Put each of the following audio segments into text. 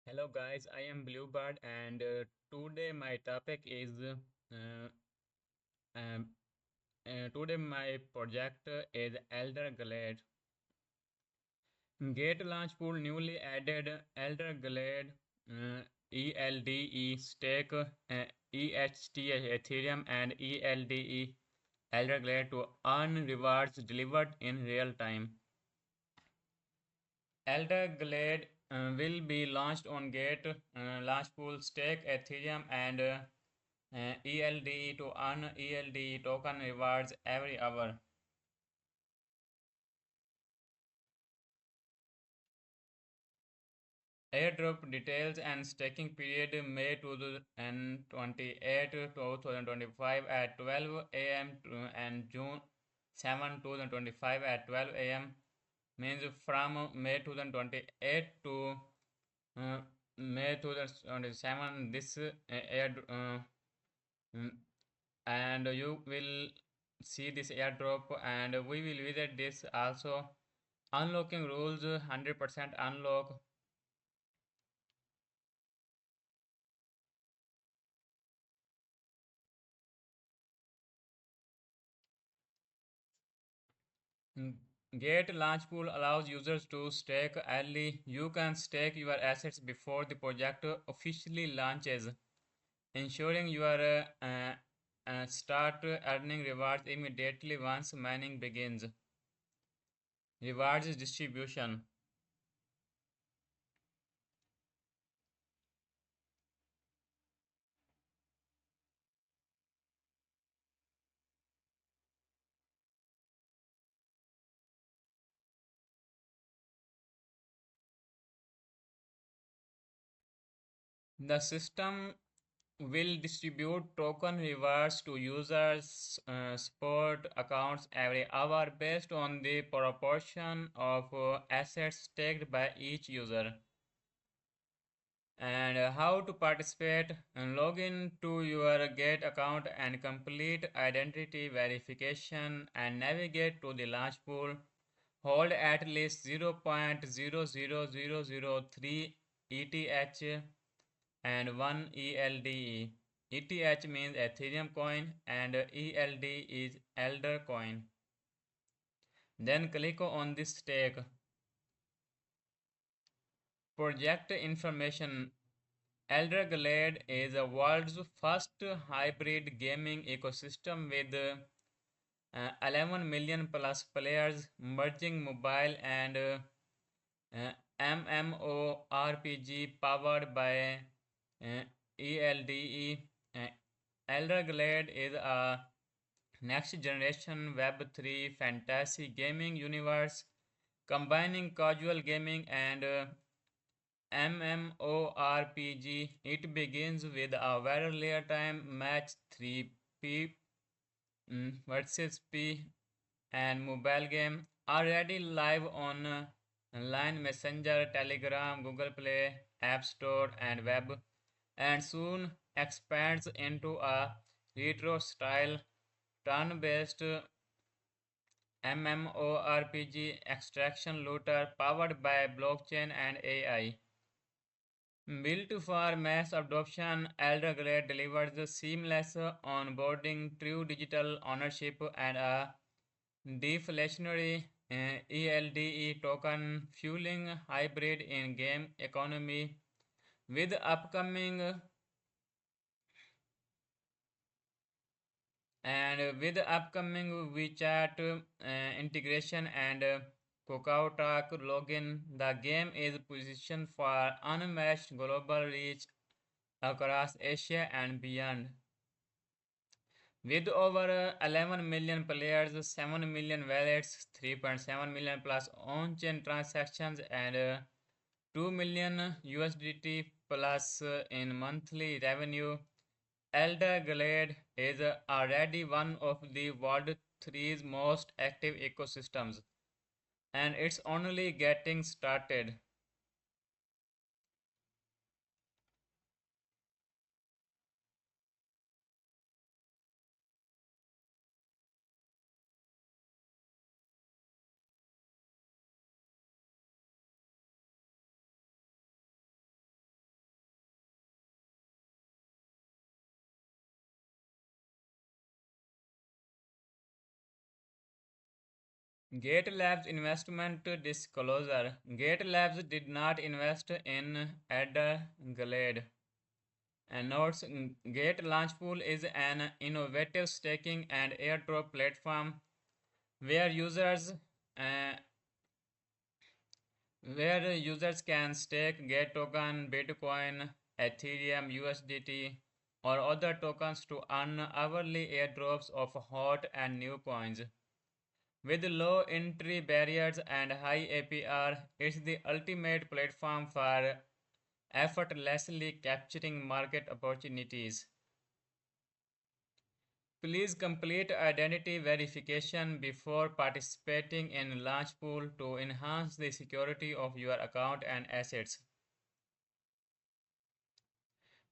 Hello guys, I am Bluebird and today my topic is um, today my project is Elder Glade. Gate launch pool newly added Elder Glade ELDE stake EHT Ethereum and ELDE Elder Glade to earn rewards delivered in real time. Elder Glade will be launched on Gate launch pool stake Ethereum and ELDE to earn ELDE token rewards every hour. Airdrop details and staking period May 2028 to 2025 at 12 a.m. and June 7, 2025 at 12 a.m. means from May 2028 to uh, May 2027 this air mm, and you will see this airdrop and we will visit this also. Unlocking rules 100% unlock. Mm, Gate launch pool allows users to stake early. You can stake your assets before the project officially launches, ensuring you are start earning rewards immediately once mining begins. Rewards distribution. The system will distribute token rewards to users' support accounts every hour based on the proportion of assets staked by each user. And how to participate, log in to your Gate account and complete identity verification and navigate to the launch pool. Hold at least 0.00003 ETH and 1 ELDE. ETH means Ethereum coin and ELD is Elder coin. Then click on this stake. Project information. Elder Glade is the world's first hybrid gaming ecosystem with 11 million plus players merging mobile and MMORPG powered by ELDE. Uh, Elder Glade is a next generation Web3 fantasy gaming universe combining casual gaming and MMORPG. It begins with a very real time match 3P versus P and mobile game already live on Line Messenger, Telegram, Google Play, App Store, and web, and soon expands into a retro style turn based MMORPG extraction looter powered by blockchain and AI. Built for mass adoption, Elder Glade delivers the seamless onboarding, true digital ownership, and a deflationary ELDE token fueling hybrid in-game economy with upcoming WeChat integration and KakaoTalk login. The game is positioned for unmatched global reach across Asia and beyond. With over 11 million players, 7 million wallets, 3.7 million plus on-chain transactions, and 2 million USDT plus in monthly revenue, Elder Glade is already one of the world's three most active ecosystems, and it's only getting started. Gate Labs investment disclosure. Gate Labs did not invest in Adelaide. And notes Gate Launchpool is an innovative staking and airdrop platform where users uh, can stake Gate token, Bitcoin, Ethereum, USDT, or other tokens to earn hourly airdrops of hot and new coins. With low entry barriers and high APR, it's the ultimate platform for effortlessly capturing market opportunities. Please complete identity verification before participating in Launchpool to enhance the security of your account and assets.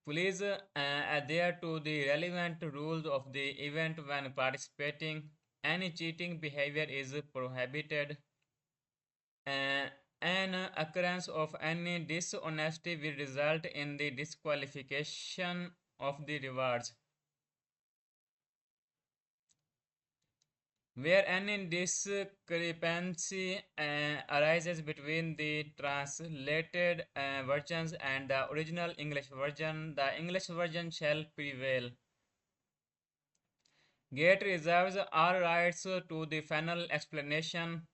Please adhere to the relevant rules of the event when participating. Any cheating behavior is prohibited. An occurrence of any dishonesty will result in the disqualification of the rewards. Where any discrepancy arises between the translated versions and the original English version, the English version shall prevail. Gate reserves all rights to the final explanation.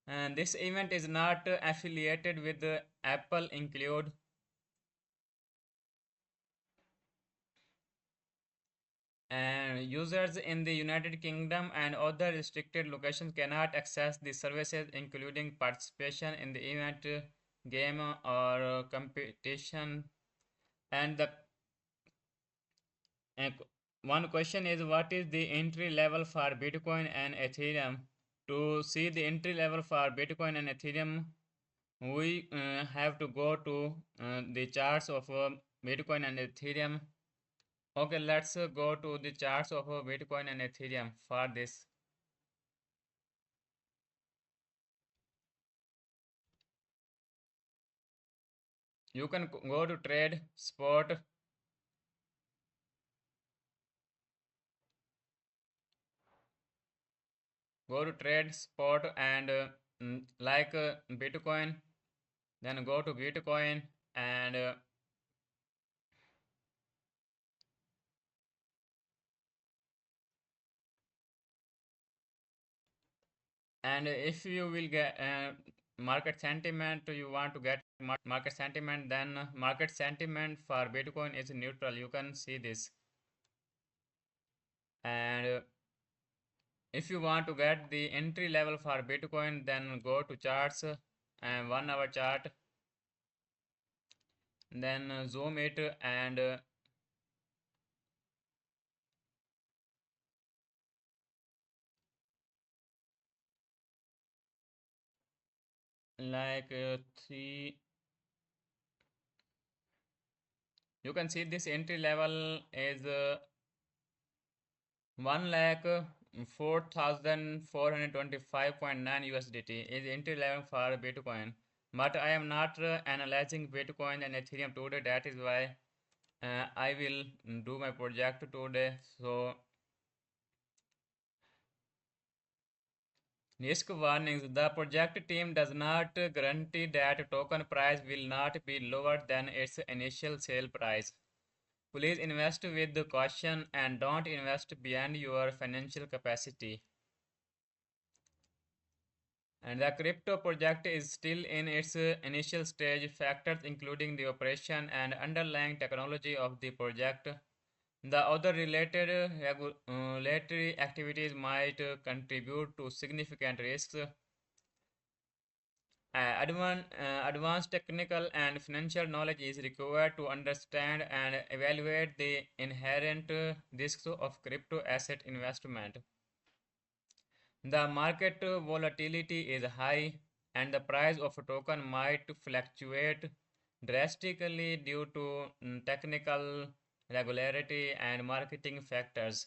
And this event is not affiliated with Apple include. And users in the United Kingdom and other restricted locations cannot access the services, including participation in the event, game, or competition. And the uh, one question is, what is the entry level for Bitcoin and Ethereum? To see the entry level for Bitcoin and Ethereum, we have to go to the charts of Bitcoin and Ethereum. Okay, let's go to the charts of Bitcoin and Ethereum for this. You can go to trade, spot, go to trade, spot, and like Bitcoin, then go to Bitcoin and if you will get market sentiment, you want to get market sentiment, then market sentiment for Bitcoin is neutral. You can see this. And if you want to get the entry level for Bitcoin, then go to charts and 1 hour chart, then zoom it and like 3, you can see this entry level is 1 lakh 4,425.9 USDT is entry level for Bitcoin. But I am not analyzing Bitcoin and Ethereum today. That is why I will do my project today. So risk warnings. The project team does not guarantee that token price will not be lower than its initial sale price. Please invest with caution and don't invest beyond your financial capacity. And the crypto project is still in its initial stage. Factors including the operation and underlying technology of the project. The other related regulatory activities might contribute to significant risks. Advanced technical and financial knowledge is required to understand and evaluate the inherent risks of crypto asset investment. The market volatility is high, and the price of a token might fluctuate drastically due to technical regularity and marketing factors.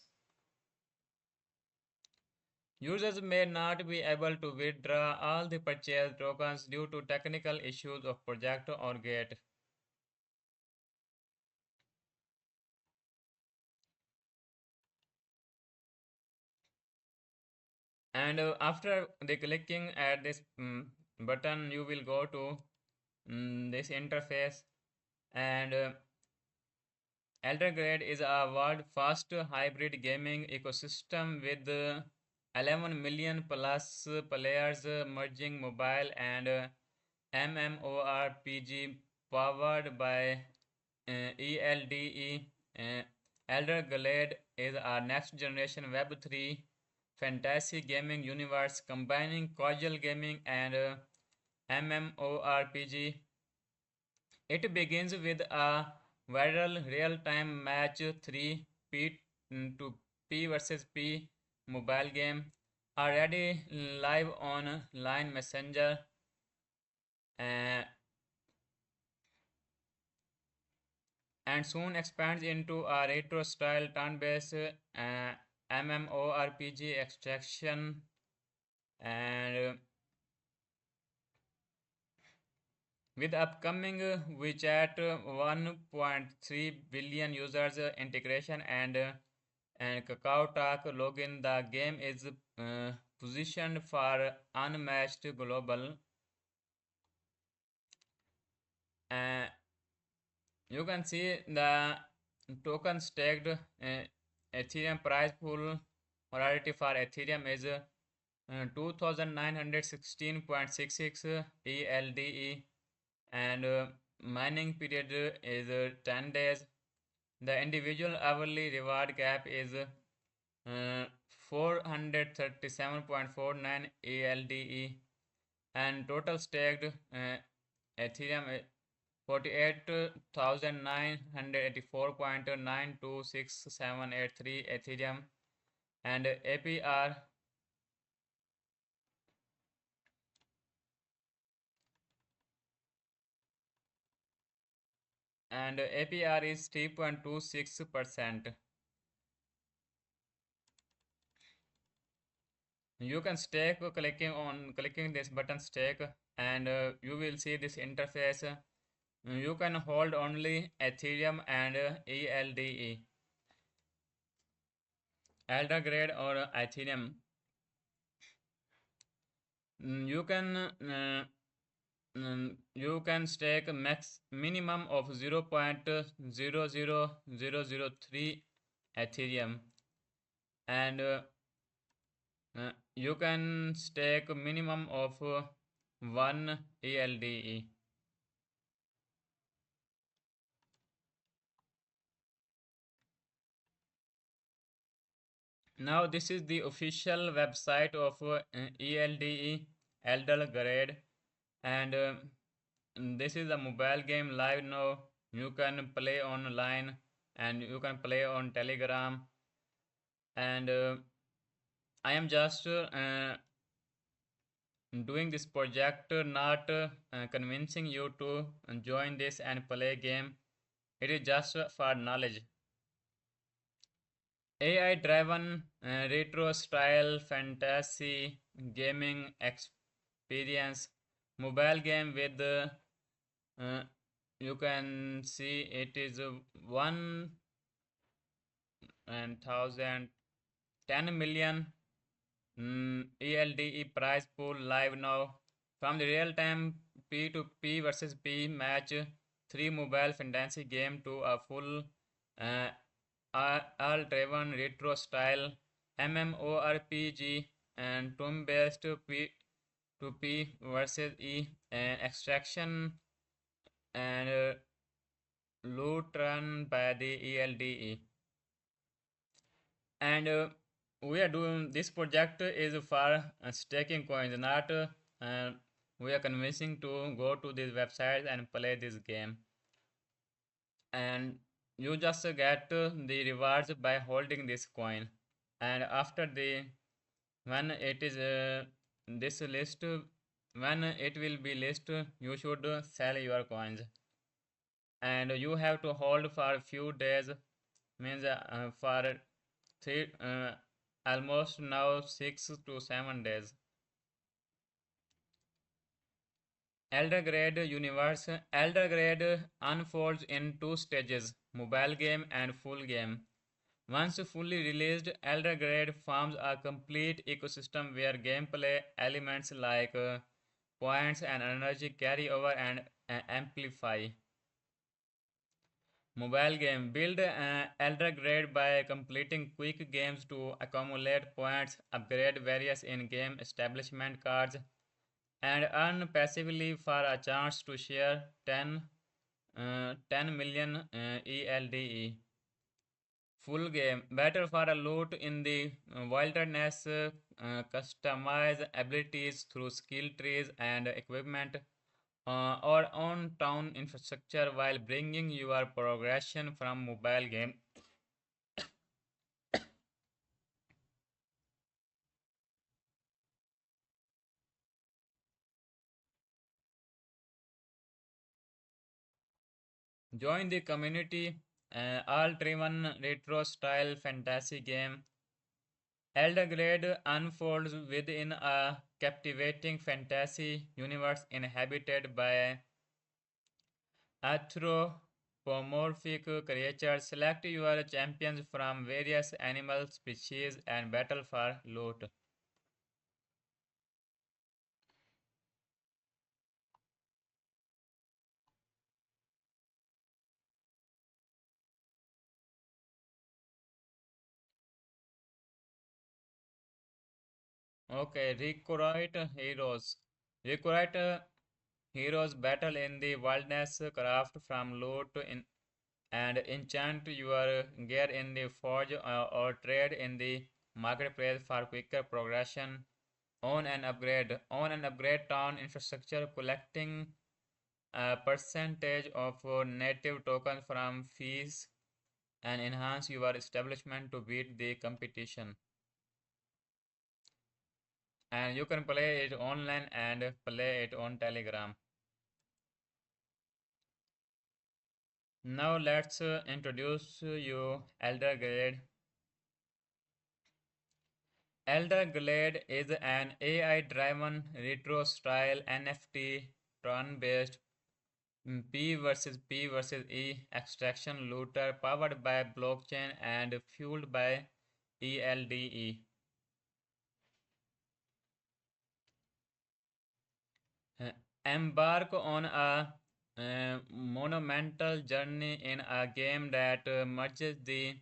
Users may not be able to withdraw all the purchased tokens due to technical issues of project or gate. And after the clicking at this button, you will go to this interface. And Elder Grade is a world-first hybrid gaming ecosystem with 11 million plus players, merging mobile and MMORPG powered by ELDE. Uh, Elder Glade is a next-generation Web3 fantasy gaming universe combining casual gaming and MMORPG. It begins with a viral real-time match 3 P to P versus P mobile game already live on Line Messenger, uh, and soon expands into a retro-style turn-based MMORPG extraction. And with upcoming WeChat 1.3 billion users integration and Kakao Talk login, the game is positioned for unmatched global. Uh, you can see the token staked Ethereum price pool priority for Ethereum is 2916.66 ELDE, and mining period is 10 days. The individual hourly reward cap is 437.49 ELDE, and total staked Ethereum 48,984.926783 Ethereum, and APR is 3.26%. You can stake clicking this button stake, and you will see this interface. You can hold only Ethereum and ELDE, Elder Grade or Ethereum. You can you can stake minimum of 0.00003 Ethereum, and you can stake minimum of 1 ELDE. Now this is the official website of ELDE, Elder Grade, and this is a mobile game live now. You can play online and you can play on Telegram, and I am just doing this project, not convincing you to join this and play game. It is just for knowledge. AI driven retro style fantasy gaming experience, mobile game with you can see it is 1,010 million ELDE prize pool live now. From the real time P2P versus P match 3 mobile fantasy game to a full uh, all driven retro style MMORPG and tomb based P2P versus E extraction and loot run by the ELDE. And we are doing this project is for staking coins, not we are convincing to go to this website and play this game. And you just get the rewards by holding this coin, and after the when it is this list when it will be list, you should sell your coins, and you have to hold for a few days, means for three almost now 6 to 7 days. Elder Grade unfolds in two stages: mobile game and full game. Once fully released, Elder Grade forms a complete ecosystem where gameplay elements like points and energy carry over and amplify. Mobile game build elder grade by completing quick games to accumulate points, upgrade various in-game establishment cards, and earn passively for a chance to share 10 million ELDE. Full game, better for a loot in the wilderness, customize abilities through skill trees and equipment or on town infrastructure while bringing your progression from mobile game. Join the community, all driven retro style fantasy game. Eldergrade unfolds within a captivating fantasy universe inhabited by anthropomorphic creatures. Select your champions from various animal species and battle for loot. Okay, Recruit Heroes. Recruit heroes battle in the wilderness, craft from loot in, and enchant your gear in the forge or trade in the marketplace for quicker progression. Own and upgrade. Own and upgrade town infrastructure, collecting a percentage of native tokens from fees and enhance your establishment to beat the competition. And you can play it online and play it on Telegram. Now let's introduce you Elder Glade. Elder Glade is an AI-driven retro-style NFT turn-based P versus E extraction looter powered by blockchain and fueled by ELDE. Uh, Embark on a monumental journey in a game that merges the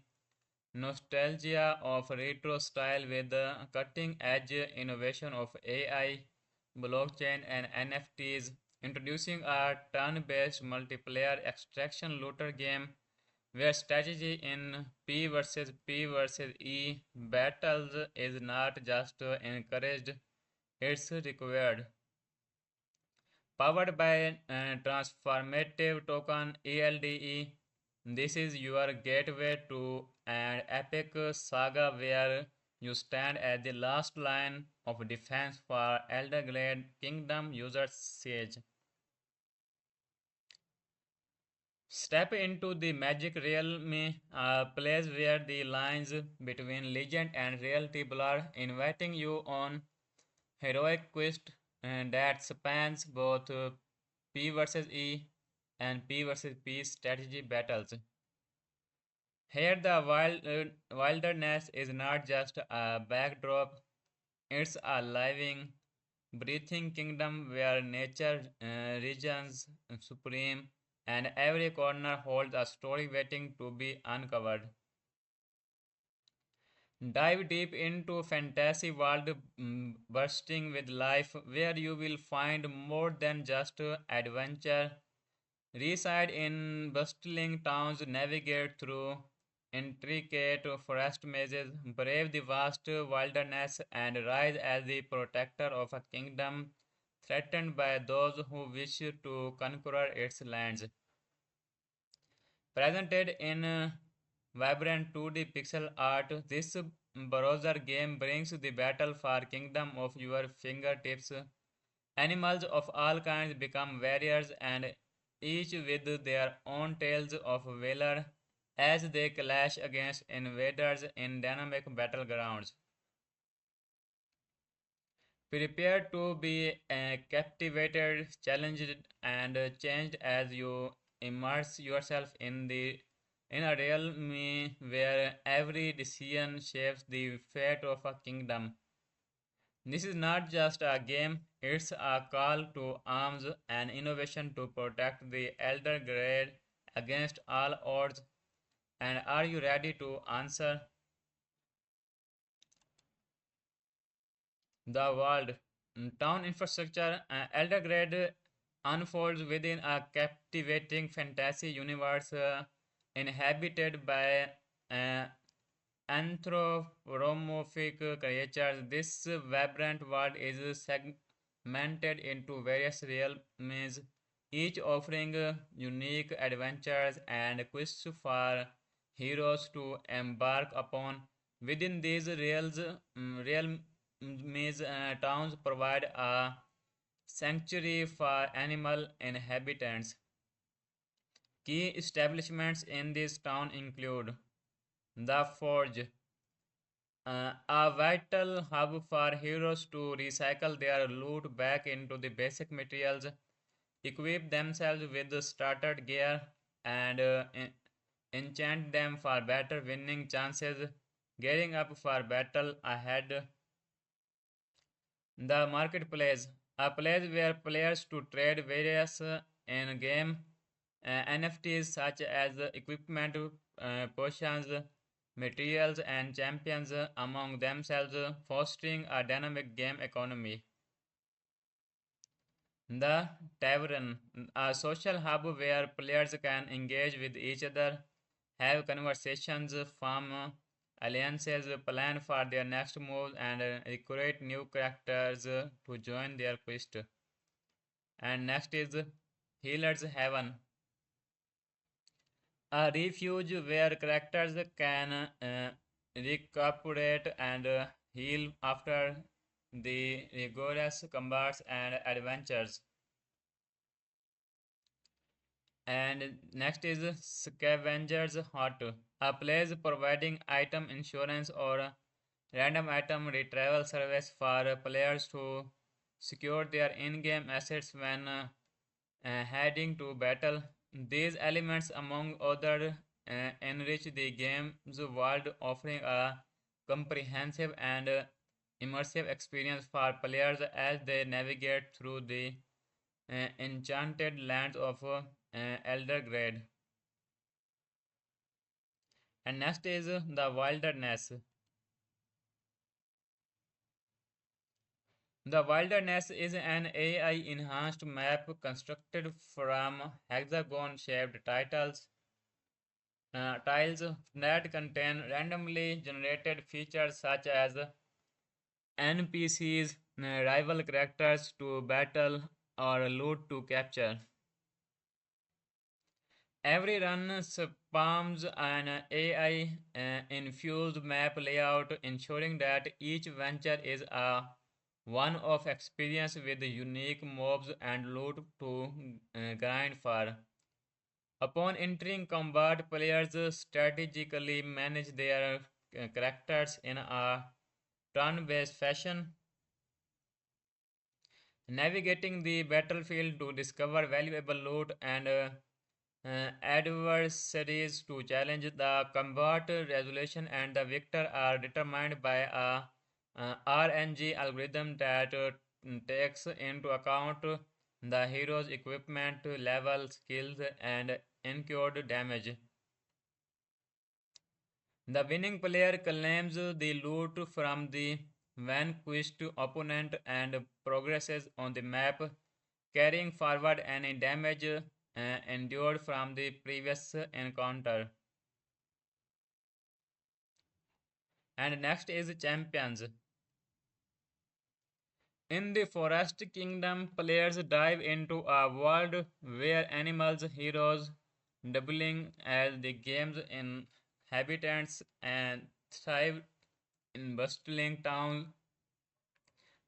nostalgia of retro style with the cutting edge innovation of AI, blockchain, and NFTs, introducing a turn based multiplayer extraction looter game where strategy in P versus E battles is not just encouraged, it's required. Powered by transformative token ELDE, this is your gateway to an epic saga where you stand at the last line of defense for Elderglade Kingdom user Sage. Step into the magic realm, a place where the lines between legend and reality blur, inviting you on heroic quest that spans both P versus E and P versus P strategy battles. Here, the wilderness is not just a backdrop, it's a living, breathing kingdom where nature reigns supreme and every corner holds a story waiting to be uncovered. Dive deep into fantasy world bursting with life where you will find more than just adventure. Reside in bustling towns, navigate through intricate forest mazes, brave the vast wilderness, and rise as the protector of a kingdom threatened by those who wish to conquer its lands. Presented in vibrant 2D pixel art, this browser game brings the battle for kingdom of your fingertips. Animals of all kinds become warriors and each with their own tales of valor as they clash against invaders in dynamic battlegrounds. Prepare to be captivated, challenged, and changed as you immerse yourself in the in a realm where every decision shapes the fate of a kingdom. This is not just a game, it's a call to arms and innovation to protect the elder grade against all odds. And are you ready to answer the world? Town infrastructure, elder grade unfolds within a captivating fantasy universe inhabited by uh, anthropomorphic creatures. This vibrant world is segmented into various realms, each offering unique adventures and quests for heroes to embark upon. Within these realms, towns provide a sanctuary for animal inhabitants. Key establishments in this town include the Forge, a vital hub for heroes to recycle their loot back into the basic materials, equip themselves with starter gear, and enchant them for better winning chances, gearing up for battle ahead. The marketplace, a place where players to trade various in-game NFTs such as equipment, potions, materials, and champions among themselves, fostering a dynamic game economy. The tavern, a social hub where players can engage with each other, have conversations, form alliances, plan for their next move, and recruit new characters to join their quest. And next is Healer's Heaven, a refuge where characters can recuperate and heal after the rigorous combats and adventures. And next is Scavenger's Hut, a place providing item insurance or random item retrieval service for players to secure their in-game assets when heading to battle. These elements, among other, enrich the game's world, offering a comprehensive and immersive experience for players as they navigate through the enchanted lands of Eldergrade. And next is the Wilderness. The Wilderness is an AI enhanced map constructed from hexagon shaped tiles that contain randomly generated features such as NPCs, rival characters to battle, or loot to capture. Every run spawns an AI infused map layout, ensuring that each venture is a one of experience with unique mobs and loot to grind for. Upon entering combat, players strategically manage their characters in a turn-based fashion, navigating the battlefield to discover valuable loot and adversaries to challenge the combat resolution, and the victor are determined by a RNG algorithm that takes into account the hero's equipment level, skills, and incurred damage. The winning player claims the loot from the vanquished opponent and progresses on the map, carrying forward any damage endured from the previous encounter. And next is Champions. In the Forest Kingdom, players dive into a world where animals, heroes, doubling as the game's inhabitants and thrive in bustling towns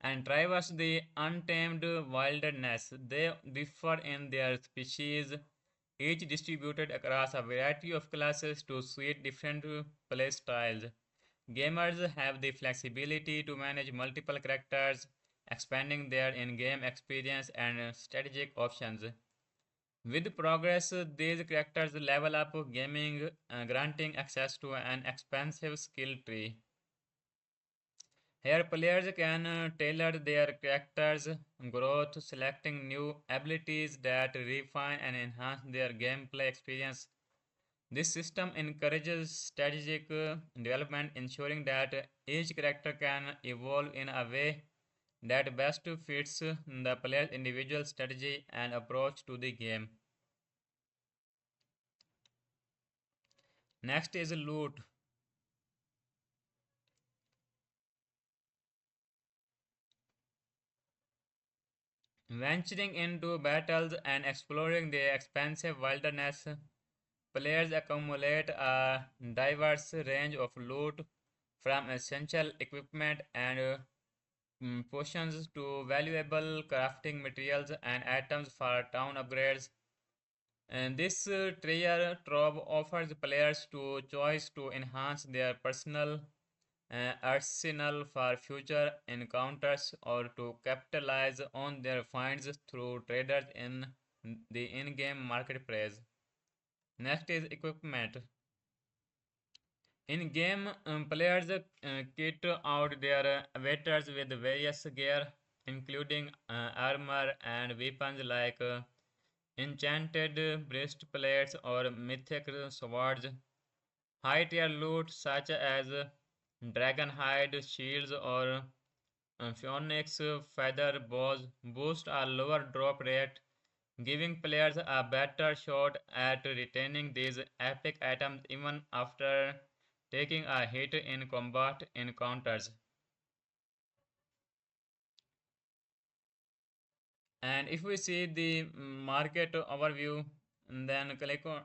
and traverse the untamed wilderness. They differ in their species, each distributed across a variety of classes to suit different play styles. Gamers have the flexibility to manage multiple characters, expanding their in game experience and strategic options. With progress, these characters level up gaming, granting access to an expansive skill tree. Here, players can tailor their character's growth, selecting new abilities that refine and enhance their gameplay experience. This system encourages strategic development, ensuring that each character can evolve in a way that best fits the player's individual strategy and approach to the game. Next is loot. Venturing into battles and exploring the expansive wilderness, players accumulate a diverse range of loot from essential equipment and potions to valuable crafting materials and items for town upgrades. And this treasure trove offers players to choice to enhance their personal arsenal for future encounters or to capitalize on their finds through traders in the in-game marketplace. Next is equipment. In game, players kit out their avatars with various gear, including armor and weapons like enchanted breastplates or mythic swords. High tier loot such as dragon hide shields or phoenix feather bows boost a lower drop rate, giving players a better shot at retaining these epic items even after taking a hit in combat encounters. And if we see the market overview, then click on.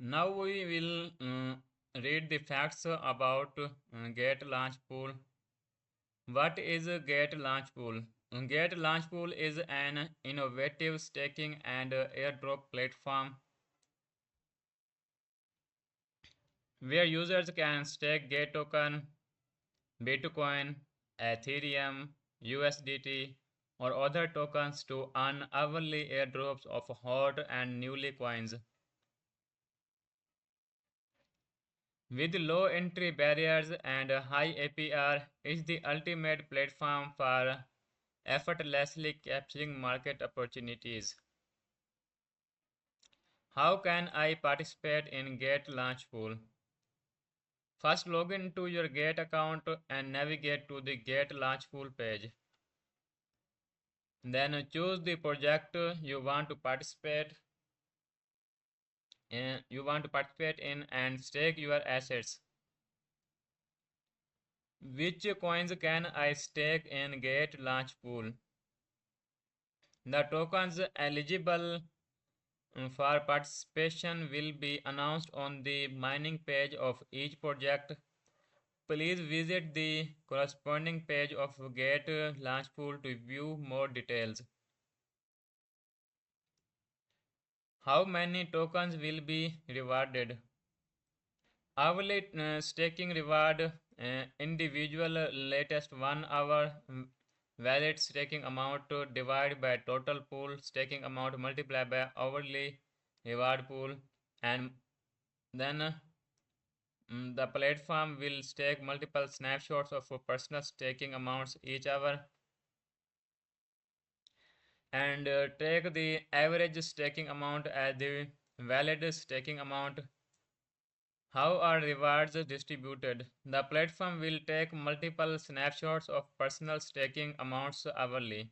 Now we will read the facts about Gate Launch Pool. What is a Gate Launch Pool? Gate Launch Pool is an innovative staking and airdrop platform where users can stake Gate token, Bitcoin, Ethereum, USDT, or other tokens to earn hourly airdrops of hot and newly coins. With low entry barriers and a high APR, it's the ultimate platform for effortlessly capturing market opportunities. How can I participate in Gate Launch Pool? First, log into your Gate account and navigate to the Gate Launch Pool page. Then choose the project you want to participate in and stake your assets. Which coins can I stake in Gate Launch Pool? The tokens eligible for participation will be announced on the mining page of each project. Please visit the corresponding page of Gate Launch Pool to view more details. How many tokens will be rewarded? Hourly staking reward, individual latest 1 hour valid staking amount divided by total pool staking amount multiplied by hourly reward pool, and then the platform will stake multiple snapshots of personal staking amounts each hour and take the average staking amount as the valid staking amount. How are rewards distributed? The platform will take multiple snapshots of personal staking amounts hourly,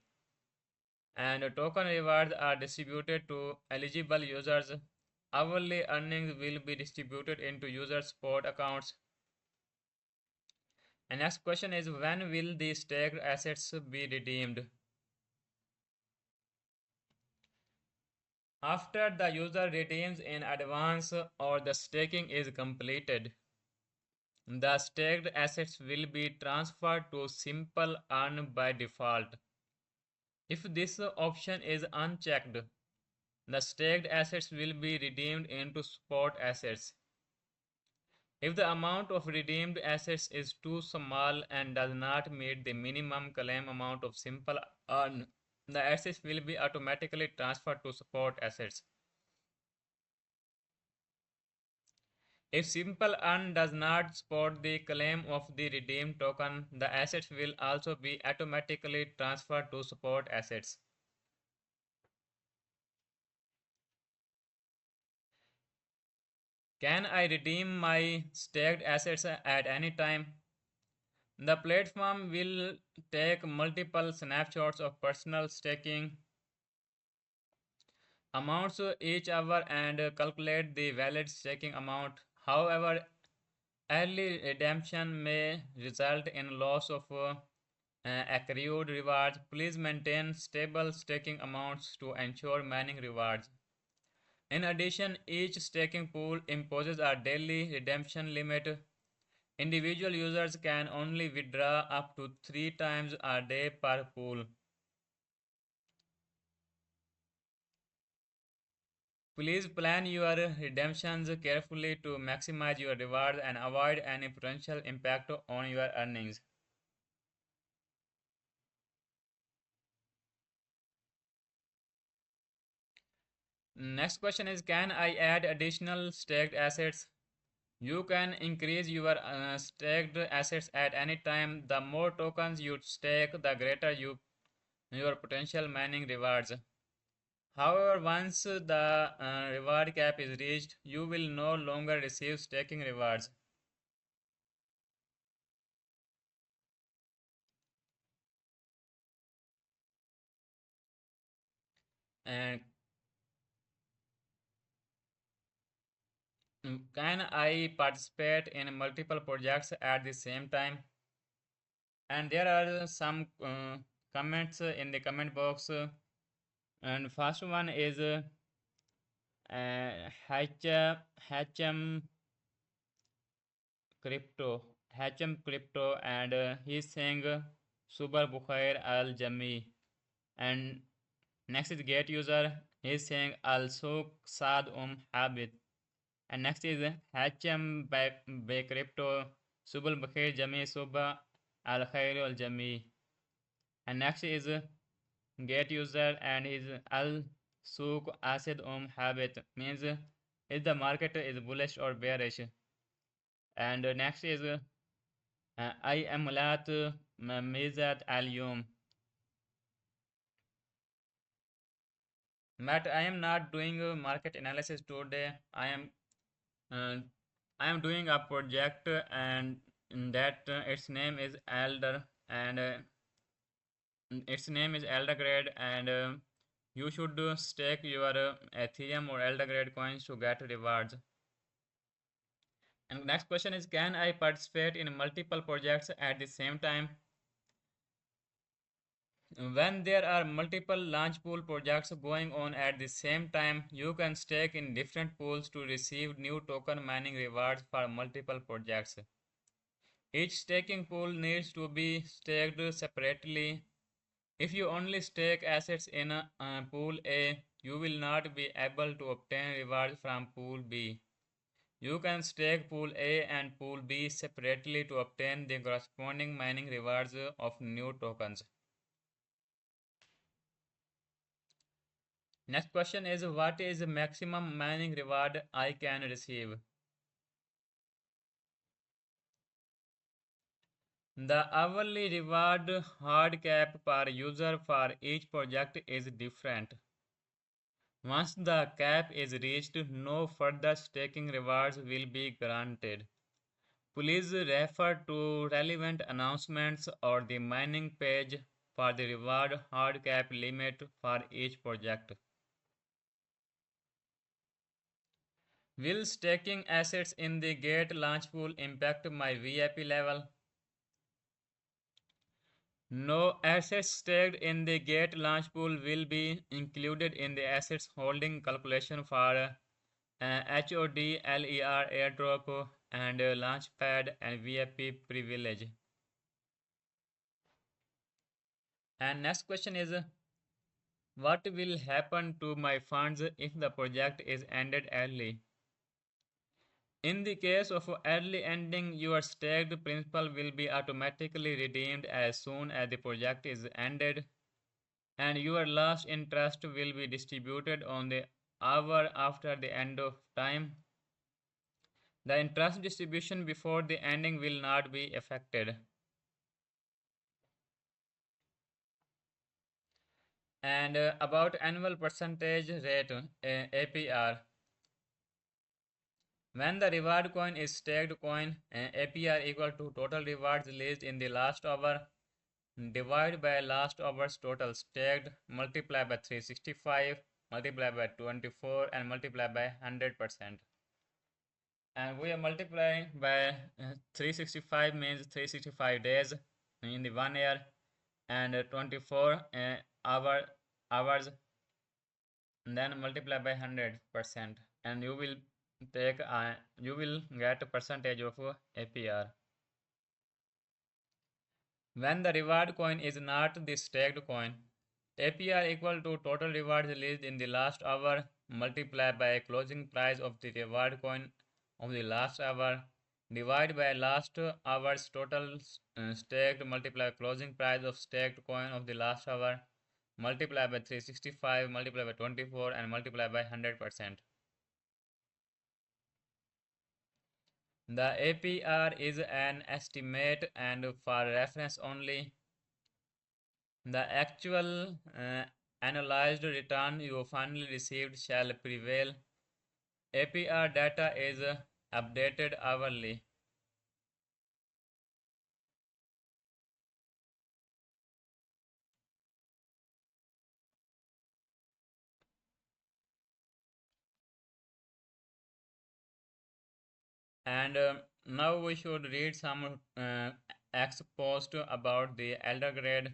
and token rewards are distributed to eligible users. Hourly earnings will be distributed into user support accounts. And next question is, when will the staked assets be redeemed? After the user redeems in advance or the staking is completed, the staked assets will be transferred to Simple Earn by default. If this option is unchecked, the staked assets will be redeemed into spot assets. If the amount of redeemed assets is too small and does not meet the minimum claim amount of Simple Earn, the assets will be automatically transferred to spot assets. If Simple Earn does not support the claim of the redeemed token, the assets will also be automatically transferred to support assets. Can I redeem my staked assets at any time? The platform will take multiple snapshots of personal staking amounts each hour and calculate the valid staking amount. However, early redemption may result in loss of accrued rewards. Please maintain stable staking amounts to ensure mining rewards. In addition, each staking pool imposes a daily redemption limit. Individual users can only withdraw up to 3 times a day per pool. Please plan your redemptions carefully to maximize your rewards and avoid any potential impact on your earnings. Next question is, can I add additional staked assets? You can increase your staked assets at any time. The more tokens you stake, the greater your potential mining rewards. However, once the reward cap is reached, you will no longer receive staking rewards. And can I participate in multiple projects at the same time? And there are some comments in the comment box. And first one is Hatchem Crypto. Hatchem Crypto, and he's saying Super Bukhair Al Jami. And next is Gate User. He's saying Al Souk Sad Habit. And next is Hatchem by Crypto. Subal Bakhair Jami Suba Al Khair Al Jami. And next is Gate User, and his Al Souk Asid Habit, means if the market is bullish or bearish. And next is I am Mulat Mizat Al Yum. But I am not doing market analysis today. Uh, I am doing a project, and in that its name is Elder, and its name is Elder Grade, and you should stake your Ethereum or Elder Grade coins to get rewards. And next question is, can I participate in multiple projects at the same time? When there are multiple launch pool projects going on at the same time, you can stake in different pools to receive new token mining rewards for multiple projects. Each staking pool needs to be staked separately. If you only stake assets in pool A, you will not be able to obtain rewards from pool B. You can stake pool A and pool B separately to obtain the corresponding mining rewards of new tokens. Next question is, what is the maximum mining reward I can receive? The hourly reward hard cap per user for each project is different. Once the cap is reached, no further staking rewards will be granted. Please refer to relevant announcements or the mining page for the reward hard cap limit for each project. Will staking assets in the Gate launch pool impact my VIP level? No assets staked in the Gate launch pool will be included in the assets holding calculation for HOD, LER, airdrop, and launchpad and VIP privilege. And next question is, what will happen to my funds if the project is ended early? In the case of early ending, your staked principal will be automatically redeemed as soon as the project is ended, and your last interest will be distributed on the hour after the end of time. The interest distribution before the ending will not be affected. And about annual percentage rate, APR. When the reward coin is staked coin, APR equal to total rewards released in the last hour divided by last hour's total staked, multiply by 365, multiply by 24, and multiply by 100%. And we are multiplying by 365 means 365 days in the 1 year, and 24 hours, and then multiply by 100%, and you will get a percentage of APR. When the reward coin is not the staked coin, APR equal to total rewards released in the last hour multiplied by closing price of the reward coin of the last hour divided by last hour's total staked multiply closing price of staked coin of the last hour multiply by 365 multiply by 24 and multiply by 100%. The APR is an estimate and for reference only. The actual analyzed return you finally received shall prevail. APR data is updated hourly. And now we should read some ex post about the elder grade.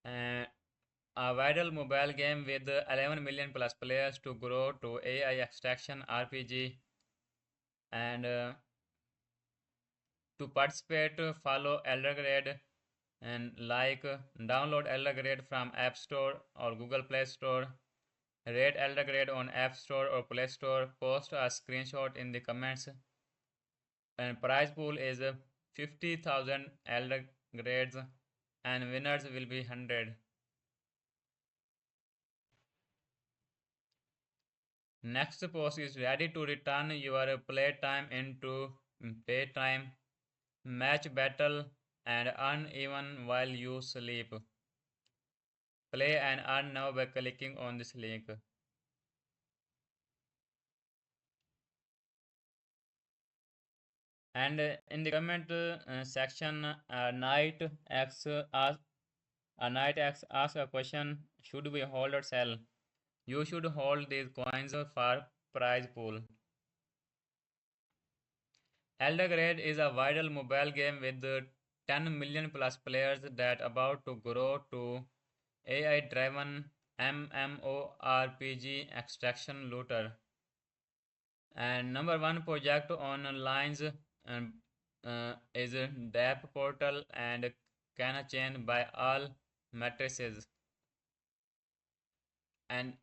Uh, a viral mobile game with 11 million plus players to grow to AI extraction RPG. And to participate, follow elder grade and download elder grade from App Store or Google Play Store. Rate elder grade on App Store or Play Store. Post a screenshot in the comments. And prize pool is 50,000 elder grades and winners will be 100. Next post is ready to return your playtime into pay time. Match battle and earn even while you sleep. Play and earn now by clicking on this link. And in the comment section, Knight asks a question: should we hold or sell? You should hold these coins for prize pool. Elder Grade is a viral mobile game with 10 million plus players that about to grow to AI-driven MMORPG extraction looter. And number one project on lines is DAP Portal and Chain by all matrices. And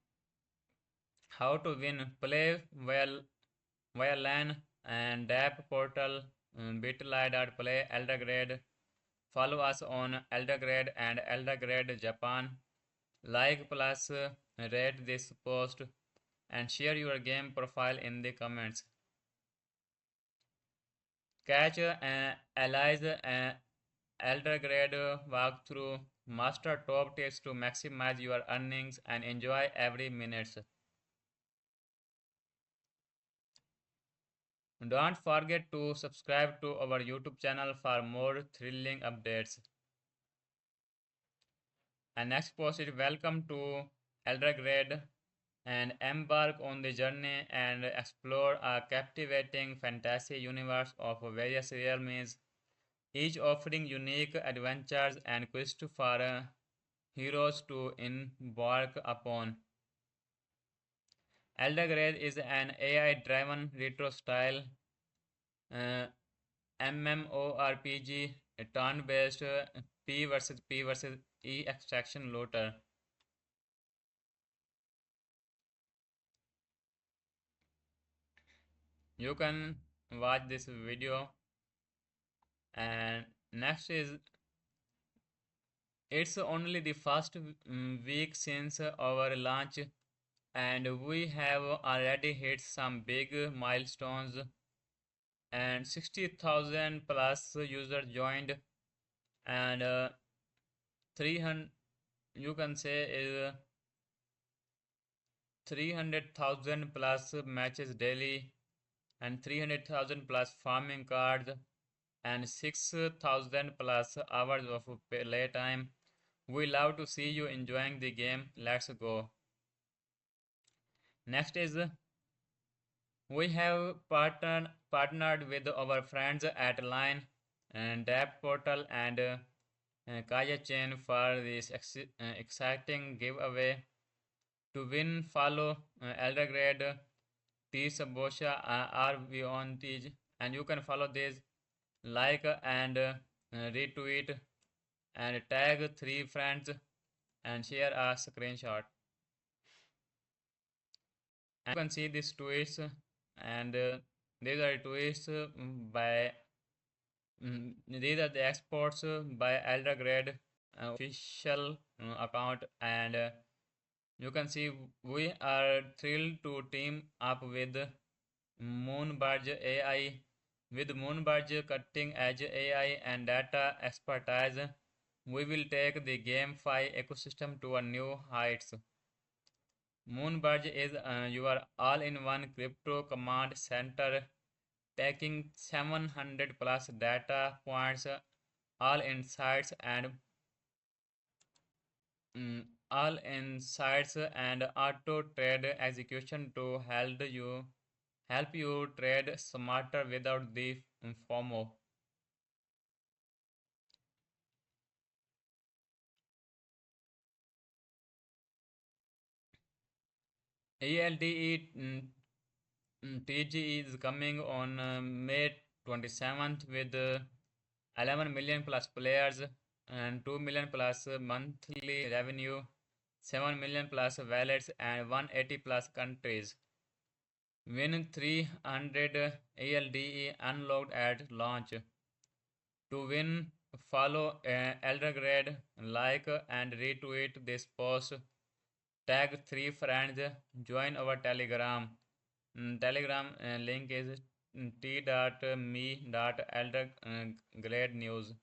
how to win? Play via LAN and DAP Portal, bit.ly.play, Elder Grade. Follow us on Elder Grade and Elder Grade Japan. Like plus rate this post and share your game profile in the comments. Catch Allies Elder Grade walkthrough. Master top tips to maximize your earnings and enjoy every minute. Don't forget to subscribe to our YouTube channel for more thrilling updates. And next post is welcome to Elder Grade and embark on the journey and explore a captivating fantasy universe of various realms, each offering unique adventures and quests for heroes to embark upon. Eldergrade is an AI-driven retro-style uh, MMORPG, a turn-based P versus E extraction looter. You can watch this video. And next is, it's only the first week since our launch, and we have already hit some big milestones, and 60,000 plus users joined, and 300, you can say, is 300,000 plus matches daily, and 300,000 plus farming cards, and 6,000 plus hours of play time. We love to see you enjoying the game. Let's go. Next is, we have partnered with our friends at Line and Dap Portal and Kaya Chain for this exciting giveaway. To win, follow Eldergrade, T Sabosha, RV on Tej, and you can follow this, like and retweet and tag three friends and share a screenshot. And you can see these tweets, and these are tweets by these are the exports by Eldergrade official account, and you can see we are thrilled to team up with Moonbarge AI. With Moonbarge cutting edge AI and data expertise, we will take the GameFi ecosystem to a new heights. Moonbarge is your all-in-one crypto command center, taking 700 plus data points, all insights and mm, all insights and auto trade execution to help you trade smarter without the FOMO. ELDE TG is coming on May 27th with 11 million plus players and 2 million plus monthly revenue, 7 million plus wallets, and 180 plus countries. Win 300 ELDE unlocked at launch. To win, follow Eldergrade, like and retweet this post, tag three friends, join our Telegram. Telegram link is t.me.eldergrade news.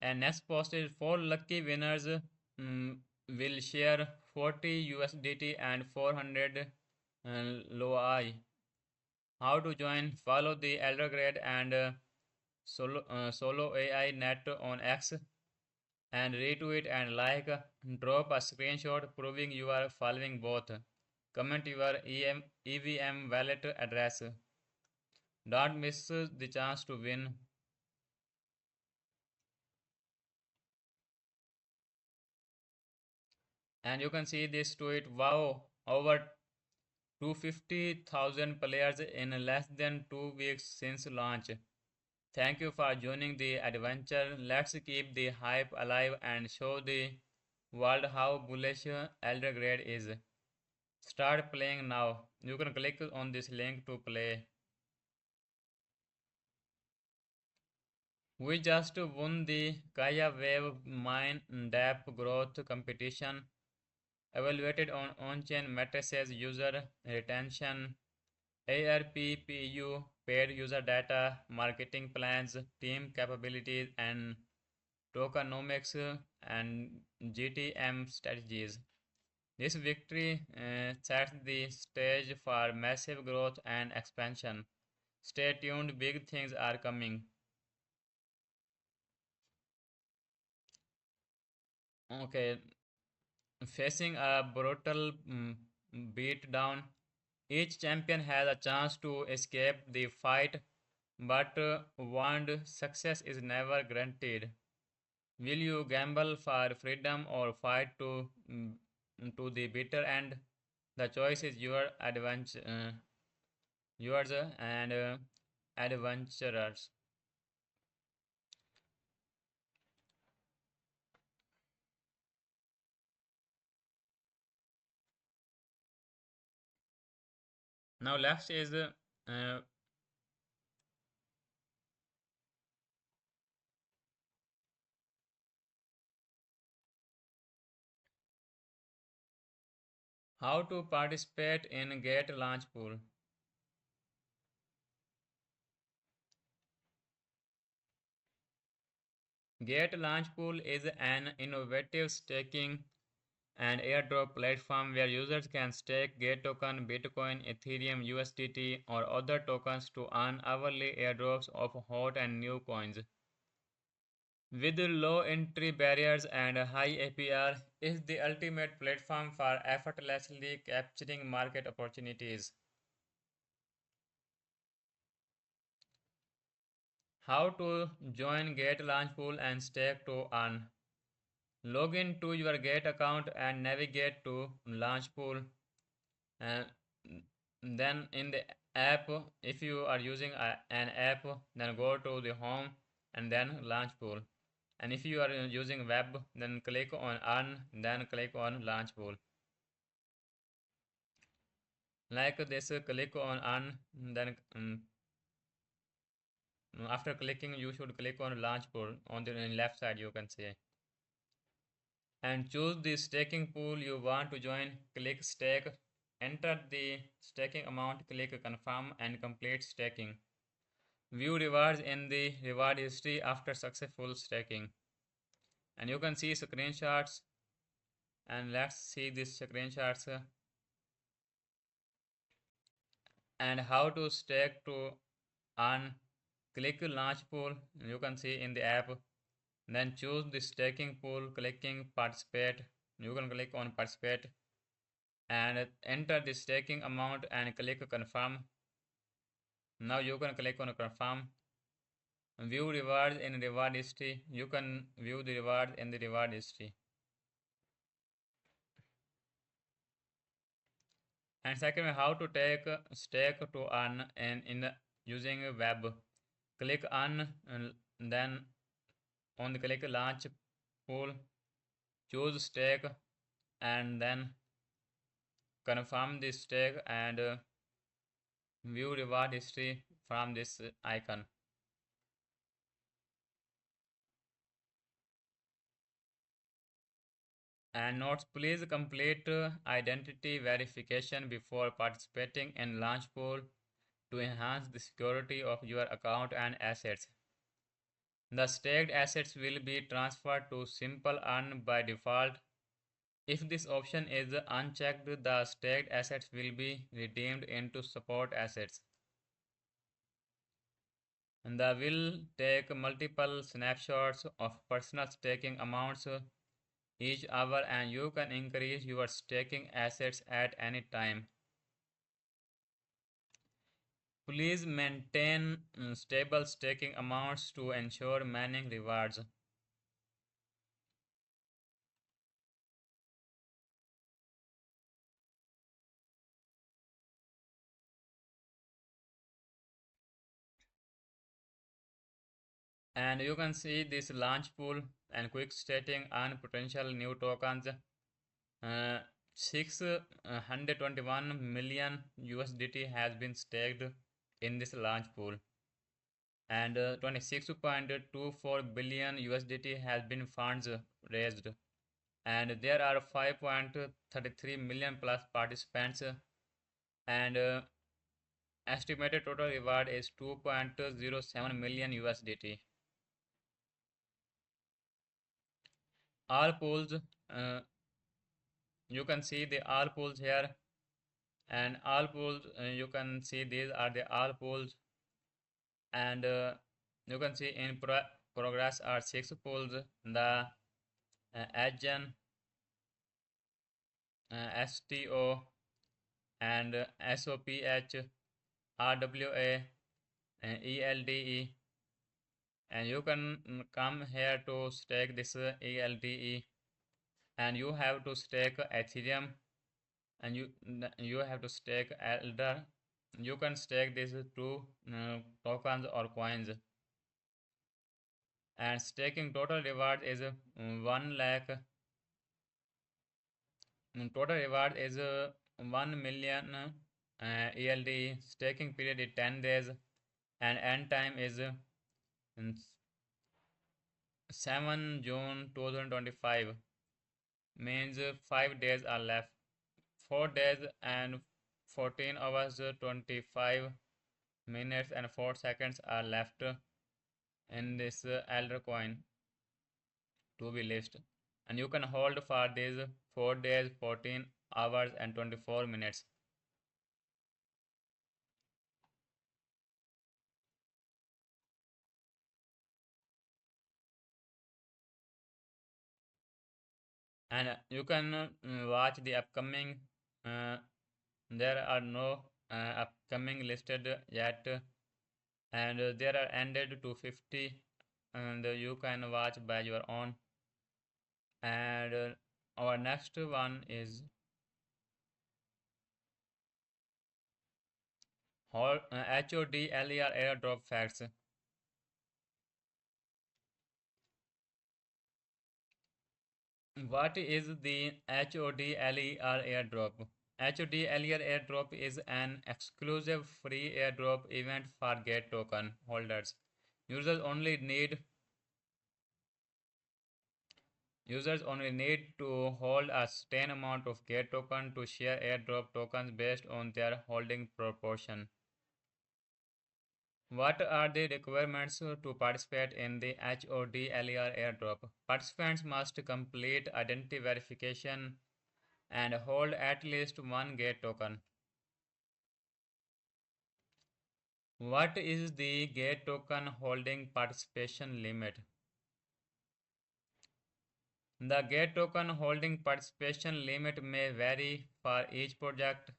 And next post is, four lucky winners will share 40 USDT and 400 LOI. How to join? Follow the Eldergrade and Solo AI Net on X and retweet and like. Drop a screenshot proving you are following both. Comment your EVM wallet address. Don't miss the chance to win. And you can see this tweet. Wow, over 250,000 players in less than 2 weeks since launch. Thank you for joining the adventure. Let's keep the hype alive and show the world how bullish Eldergrade is. Start playing now. You can click on this link to play. We just won the Kaya Wave Mine DApp growth competition, evaluated on on-chain matrices, user retention, ARPPU, paid user data, marketing plans, team capabilities, and tokenomics and GTM strategies. This victory sets the stage for massive growth and expansion. Stay tuned, big things are coming. Okay, facing a brutal beatdown, each champion has a chance to escape the fight, but warned success is never guaranteed. Will you gamble for freedom or fight to the bitter end? The choice is yours and adventurers. Now, left is uh, how to participate in Gate Launch Pool. Gate Launch Pool is an innovative staking and airdrop platform where users can stake Gate token, Bitcoin, Ethereum, USDT, or other tokens to earn hourly airdrops of hot and new coins. With low entry barriers and a high APR, is the ultimate platform for effortlessly capturing market opportunities. How to join Gate Launch Pool and stake to earn. Log in to your Gate account and navigate to Launch Pool. And then in the app, if you are using an app, then go to the home and then Launch Pool. And if you are using web, then click on earn, then click on Launch Pool. Like this, click on earn, then after clicking, you should click on Launch Pool on the left side, you can see. And choose the staking pool you want to join. Click stake, enter the staking amount, click confirm and complete staking. View rewards in the reward history after successful staking. And you can see screenshots, and let's see these screenshots and how to stake to earn. Click launch pool, you can see in the app, then choose the staking pool, clicking participate, you can click on participate and enter the staking amount and click confirm. Now you can click on confirm. View rewards in reward history, you can view the rewards in the reward history. And second, how to take stake to earn and in using web. Click on and then on the click launch pool, choose stake and then confirm the stake and view reward history from this icon. And notes, please complete identity verification before participating in launch pool to enhance the security of your account and assets. The staked assets will be transferred to Simple Earn by default. If this option is unchecked, the staked assets will be redeemed into support assets. And the will take multiple snapshots of personal staking amounts each hour and you can increase your staking assets at any time. Please maintain stable staking amounts to ensure mining rewards. And you can see this launch pool and quick staking on potential new tokens. 621 million USDT has been staked in this launch pool, and 26.24 billion USDT has been funds raised, and there are 5.33 million plus participants, and estimated total reward is 2.07 million USDT. All pools, you can see the all pools here, and all pools you can see these are the all pools, and you can see in progress are 6 pools. The Agent, STO, and SOPH, RWA, and ELDE. And you can come here to stake this ELDE, and you have to stake Ethereum, and you have to stake Elder. You can stake these two tokens or coins, and staking total reward is 1 lakh. Total reward is 1 million ELD. Staking period is 10 days, and end time is 7 June 2025. Means 5 days are left. 4 days and 14 hours 25 minutes and 4 seconds are left in this Elder coin to be listed, and you can hold for these 4 days, 14 hours and 24 minutes. And you can watch the upcoming. There are no upcoming listed yet, and there are ended to 50, and you can watch by your own. And our next one is HODLER airdrop facts. What is the HODLER airdrop? HODLER airdrop is an exclusive free airdrop event for GATE token holders. Users only need Users only need to hold a certain amount of GATE token to share airdrop tokens based on their holding proportion. What are the requirements to participate in the HODLER airdrop? Participants must complete identity verification and hold at least one GATE token. What is the GATE token holding participation limit? The GATE token holding participation limit may vary for each project.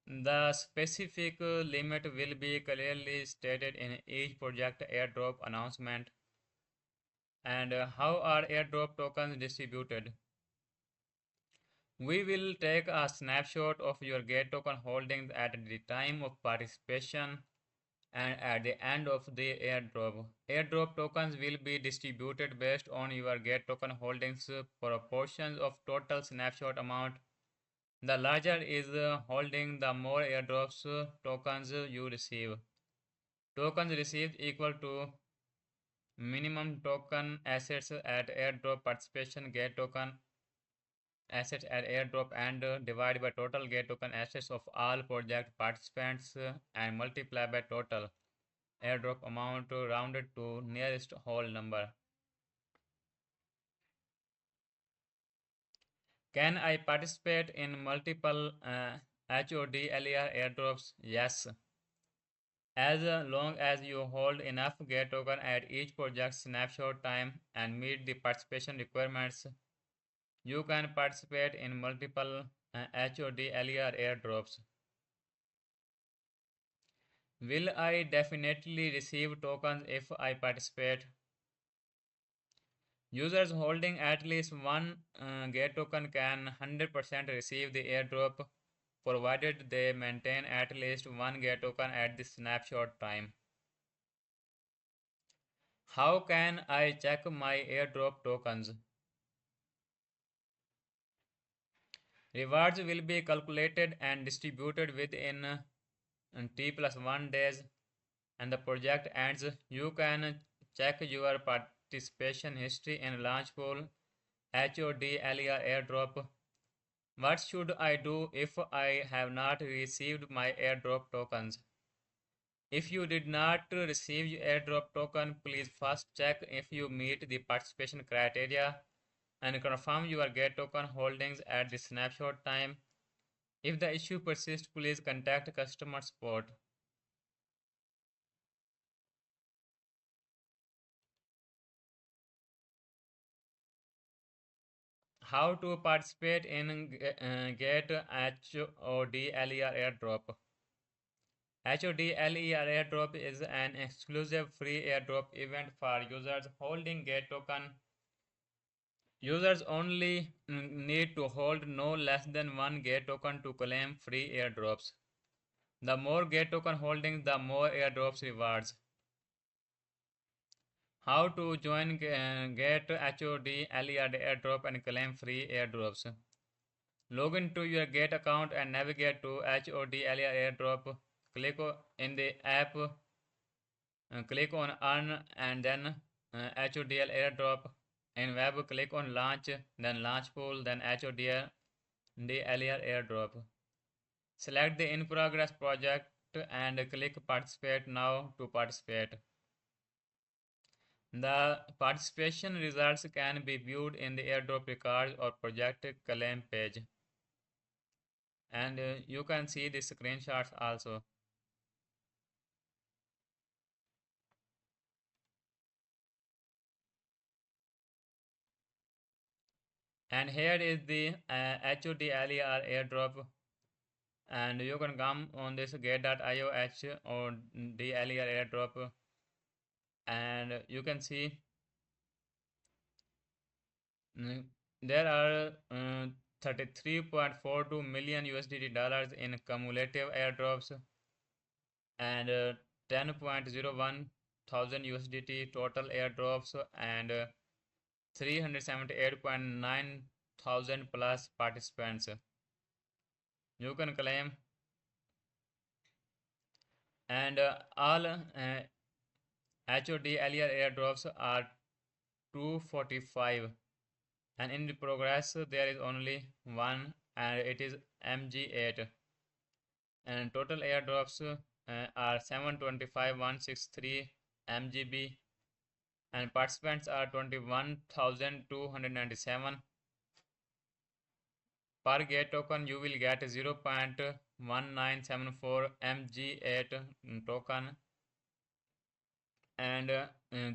The specific limit will be clearly stated in each project airdrop announcement. And how are airdrop tokens distributed? We will take a snapshot of your GATE token holdings at the time of participation and at the end of the airdrop. Airdrop tokens will be distributed based on your GATE token holdings proportions of total snapshot amount. The larger is holding, the more airdrops tokens you receive. Tokens received equal to minimum token assets at airdrop participation GATE token assets at airdrop and divide by total GATE token assets of all project participants and multiply by total airdrop amount rounded to nearest whole number. Can I participate in multiple HODLER airdrops? Yes. As long as you hold enough GATE token at each project snapshot time and meet the participation requirements, you can participate in multiple HODLER airdrops. Will I definitely receive tokens if I participate? Users holding at least one GATE token can 100% receive the airdrop provided they maintain at least one GATE token at the snapshot time. How can I check my airdrop tokens? Rewards will be calculated and distributed within T+1 days, and the project ends. You can check your participation history in Launchpool HODLER airdrop. What should I do if I have not received my airdrop tokens? If you did not receive your airdrop token, please first check if you meet the participation criteria and confirm your GATE token holdings at the snapshot time. If the issue persists, please contact customer support. How to participate in Get HODLER airdrop. HODLER airdrop is an exclusive free airdrop event for users holding Get token. Users only need to hold no less than one Get token to claim free airdrops. The more Get token holdings, the more airdrops rewards. How to join Get HODLER airdrop and claim free airdrops. Log into your Get account and navigate to HODLER airdrop. Click in the app, click on earn and then HODL airdrop. In web, click on launch, then launch pool, then HODL airdrop. Select the in progress project and click participate now to participate. The participation results can be viewed in the airdrop records or project claim page. And you can see the screenshots also. And here is the HODLER airdrop, and you can come on this get.io or DLER airdrop, and you can see there are 33.42 million USDT dollars in cumulative airdrops and 10.01 thousand USDT total airdrops and 378.9 thousand plus participants. You can claim, and all HODLER airdrops are 245, and in progress there is only one, and it is MG8, and total airdrops are 725,163 MGB, and participants are 21,297. Per Get token you will get 0.1974 MG8 token, and